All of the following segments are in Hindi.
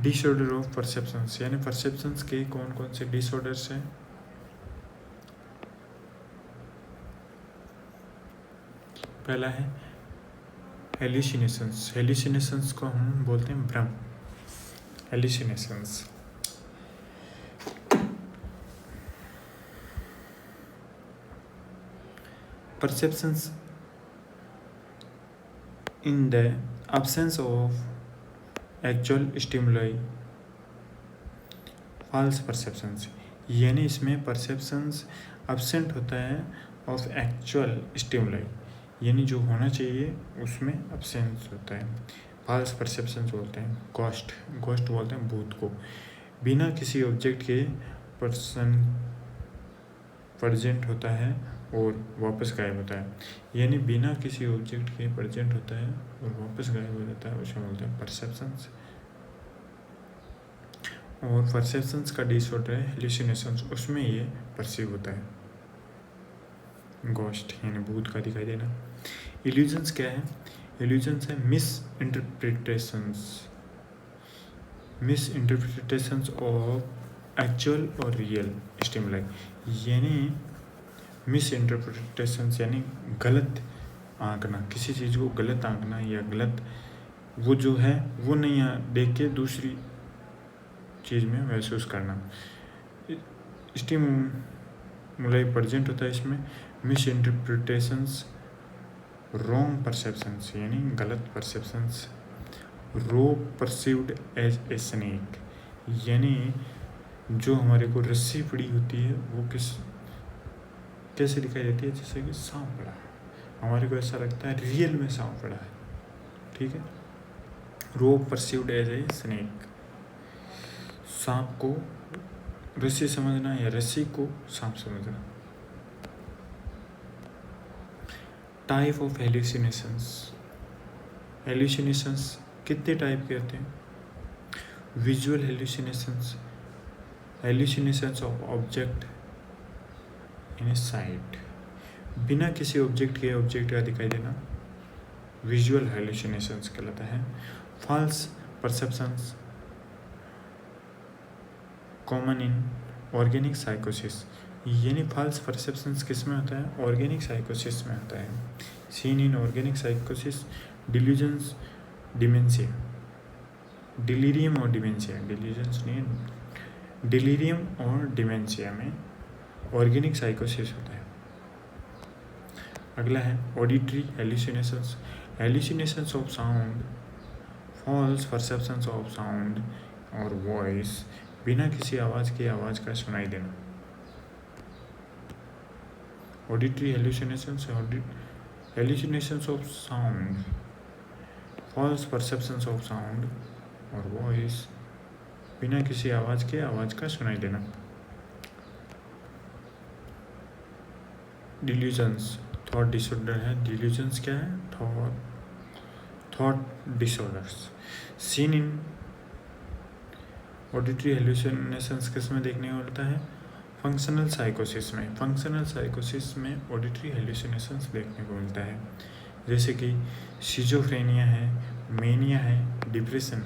डिसऑर्डर ऑफ परसेप्शंस, यानी परसेप्शंस के कौन कौन से डिसऑर्डर्स हैं। पहला है हेल्यूसिनेशंस। हेल्यूसिनेशंस को हम बोलते हैं भ्रम, hallucinations. Perceptions in the absence of actual stimuli, false perceptions, यानी इसमें परसेप्शंस absent होता है ऑफ एक्चुअल स्टिमुलाई, यानी जो होना चाहिए उसमें absence होता है। फॉल्स परसेप्शंस बोलते हैं घोस्ट बोलते हैं भूत को। बिना किसी ऑब्जेक्ट के पर्सन प्रेजेंट होता है और वापस गायब होता है, यानी बिना किसी ऑब्जेक्ट के प्रेजेंट होता है और वापस गायब हो जाता है, उसे बोलते हैं परसेप्शंस। और परसेप्शंस का डिसऑर्डर है हेल्यूसिनेशंस, उसमें ये परसीव होता है घोस्ट यानी भूत का दिखाई देना। इल्यूजन्स क्या है? इल्यूजन्स है मिस इंटरप्रिटेशंस ऑफ एक्चुअल और रियल स्टिमुलाई, यानी मिस इंटरप्रिटेशंस यानी गलत आंकना, किसी चीज़ को गलत आंकना या गलत वो जो है वो नहीं देख के दूसरी चीज़ में महसूस करना। स्टिमुलाई प्रेजेंट होता है इसमें। मिस इंटरप्रिटेशंस, रॉन्ग परसेप्शंस यानी गलत perceptions. Rope perceived as a snake, यानी जो हमारे को रस्सी पड़ी होती है वो कैसे दिखाई देती है, जैसे कि सांप पड़ा है, हमारे को ऐसा लगता है रियल में सांप पड़ा है। ठीक है, rope perceived as a snake, सांप को रस्सी समझना या रस्सी को सांप समझना। टाइप ऑफ हेल्यूसिनेशंस, हेल्यूसिनेशंस कितने टाइप के होते हैं? Visual hallucinations, hallucinations of object in sight, बिना किसी ऑब्जेक्ट के ऑब्जेक्ट का दिखाई देना विजुअल हेल्यूसिनेशंस कहलाता है। False perceptions common in organic साइकोसिस, यानी फॉल्स परसेप्शंस किस में होता है? ऑर्गेनिक साइकोसिस में होता है। सीन इन ऑर्गेनिक साइकोसिस, डिल्यूजन्स, डिमेंशिया, डिलीरियम और डिमेंशिया, डिल्यूजन्स नहीं, डिलीरियम और डिमेंशिया में ऑर्गेनिक साइकोसिस होता है। अगला है auditory hallucinations, hallucinations of sound, false perceptions of sound और वॉइस, बिना किसी आवाज़ की आवाज़ का सुनाई देना। Auditory hallucinations, hallucinations of sound, false perceptions of sound और वॉइस, बिना किसी आवाज़ के आवाज़ का सुनाई देना। डिल्यूजन्स, थॉट डिसऑर्डर है। डिल्यूजन्स क्या है? Thought disorders. Seen in auditory hallucinations किस में देखने को मिलता है? फंक्शनल साइकोसिस में। फंक्शनल साइकोसिस में ऑडिटरी हेल्यूसिनेशंस देखने को मिलता है, जैसे कि सिजोफ्रेनिया है, मेनिया है, depression.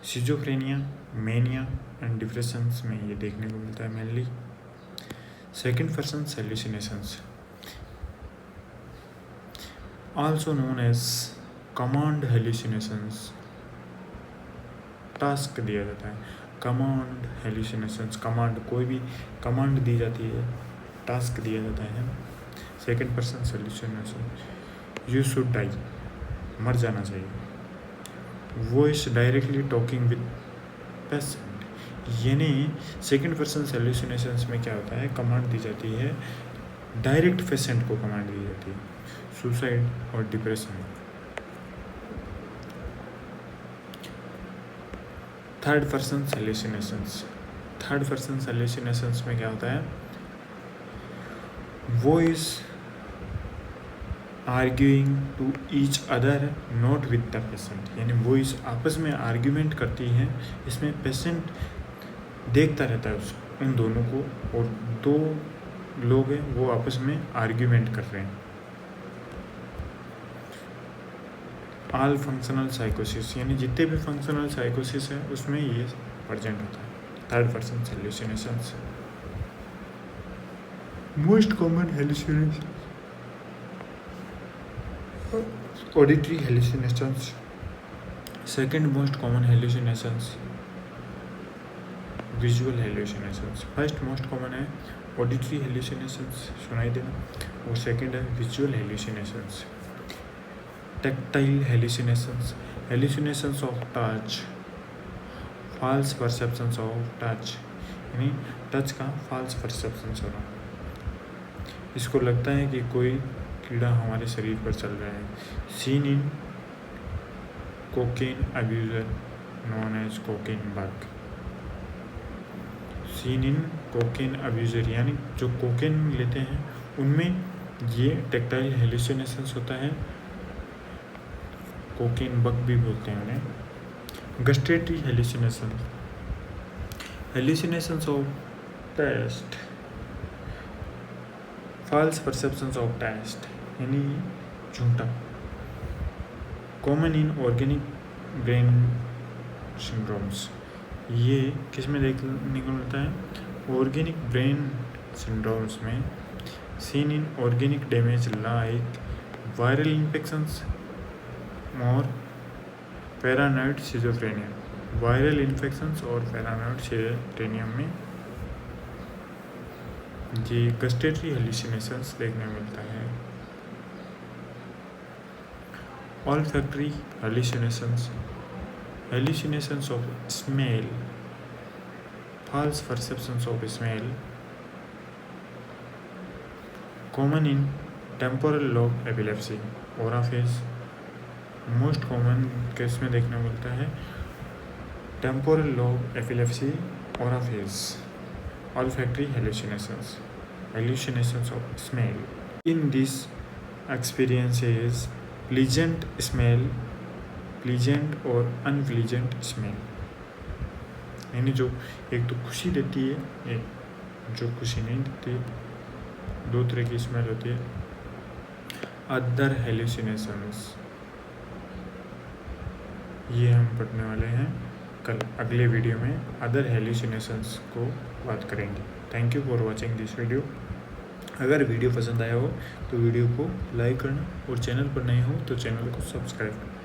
Schizophrenia, mania and depressions में ये देखने को मिलता है mainly. Second person hallucinations, also known as command hallucinations, task दिया जाता है। कमांड हेल्यूसिनेशंस, कमांड, कोई भी कमांड दी जाती है, टास्क दिया जाता है। Second person hallucination, you should die, मर जाना चाहिए। Voice directly talking with patient, यानी सेकेंड पर्सन हेल्यूसिनेशंस में क्या होता है? कमांड दी जाती है, डायरेक्ट पेशेंट को कमांड दी जाती है। सुसाइड और depression. Third person hallucinations, third person hallucinations में क्या होता है? Voice arguing to each other not with the patient, यानी वॉइस आपस में आर्ग्यूमेंट करती है, इसमें पेशेंट देखता रहता है उन दोनों को, और दो लोग हैं वो आपस में आर्ग्यूमेंट कर रहे हैं। ऑल फंक्शनल साइकोसिस, यानी जितने भी फंक्शनल साइकोसिस है उसमें ये प्रेजेंट होता है। Third person hallucinations, most common hallucination auditory hallucinations, second most common hallucinations visual hallucinations. First most common है ऑडिटरी हेलुसिनेशंस, सुनाई देना, और सेकंड है visual hallucinations. Tactile hallucinations, hallucinations of touch, false perceptions of touch, यानी टच का फॉल्स परसेप्शंस होना। इसको लगता है कि कोई कीड़ा हमारे शरीर पर चल रहा है। Seen in cocaine abuser known as cocaine bug, seen in cocaine abuser, यानी जो कोकेन लेते हैं उनमें ये टेक्टाइल हेलुसिनेशंस होता है। कोकेन बग भी बोलते हैं उन्हें। Gustatory hallucinations, hallucinations of taste, false perceptions of taste, यानी झूठा। Common in organic brain syndromes, ये किस में देखने को मिलता है? ऑर्गेनिक ब्रेन सिंड्रोम्स में। Seen in organic damage like viral infections और पैरानॉइड सिजोफ्रेनिया, वायरल इन्फेक्शंस और पैरानॉइड सिजोफ्रेनिया में ये गस्टेटरी हेलुसिनेशंस देखने मिलता है। Olfactory hallucinations, hallucinations of smell, false perceptions of smell, common in temporal lobe epilepsy, aura phase. Most common case में देखने मिलता है temporal lobe epilepsy, aura phase. Olfactory hallucinations, hallucinations of smell. In these experiences, pleasant smell, pleasant और unpleasant smell, यानी जो एक तो खुशी देती है, एक जो खुशी नहीं देती, दो तरह की स्मेल होती है। अदर हेलुसिनेशंस, ये हम पढ़ने वाले हैं कल अगले वीडियो में। अदर हेलुसिनेशंस को बात करेंगे। Thank you for watching this video. अगर वीडियो पसंद आया हो तो वीडियो को लाइक करना, और चैनल पर नए हो तो चैनल को सब्सक्राइब करना।